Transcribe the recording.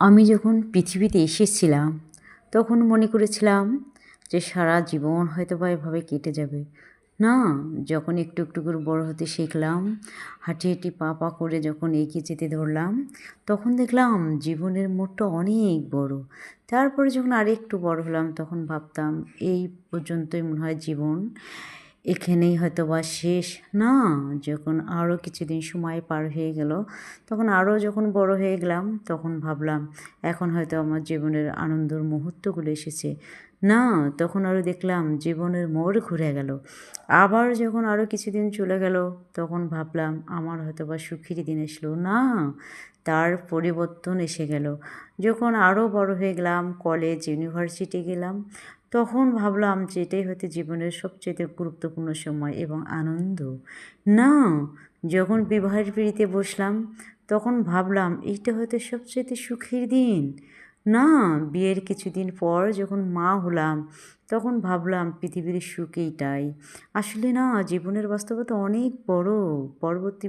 আমি যখন পৃথিবীতে এসেছিলাম তখন মনে করেছিলাম যে সারা জীবন হয়তো বা এভাবে কেটে যাবে। না, যখন একটু একটু করে বড় হতে শিখলাম, হাঁটি হাঁটি পা পা করে যখন এগিয়ে যেতে ধরলাম, তখন দেখলাম জীবনের মোড়টা অনেক বড়। তারপরে যখন আরেকটু বড় হলাম তখন ভাবতাম এই পর্যন্তই মনে হয় জীবন, এখানেই হয়তো বা শেষ। না, যখন আরও কিছুদিন সময় পার হয়ে গেল, তখন আরও যখন বড় হয়ে গেলাম তখন ভাবলাম এখন হয়তো আমার জীবনের আনন্দের মুহূর্তগুলো এসেছে। না, তখন আরও দেখলাম জীবনের মোড় ঘুরে গেল। আবার যখন আরও কিছুদিন চলে গেল তখন ভাবলাম আমার হয়তো বা সুখের দিন আসলো। না, তার পরিবর্তন এসে গেল। যখন আরও বড় হয়ে গেলাম, কলেজ ইউনিভার্সিটি গেলাম, তখন ভাবলাম যে এটাই হয়তো জীবনের সবচেয়ে গুরুত্বপূর্ণ সময় এবং আনন্দ। না, যখন বিবাহের পিঁড়িতে বসলাম তখন ভাবলাম এইটা হয়তো সবচেয়ে সুখের দিন। না, বিয়ের কিছুদিন পর যখন মা হলাম তখন ভাবলাম পৃথিবীর সুখ এইটাই। আসলে না, জীবনের বাস্তবতা অনেক বড়। পরবর্তী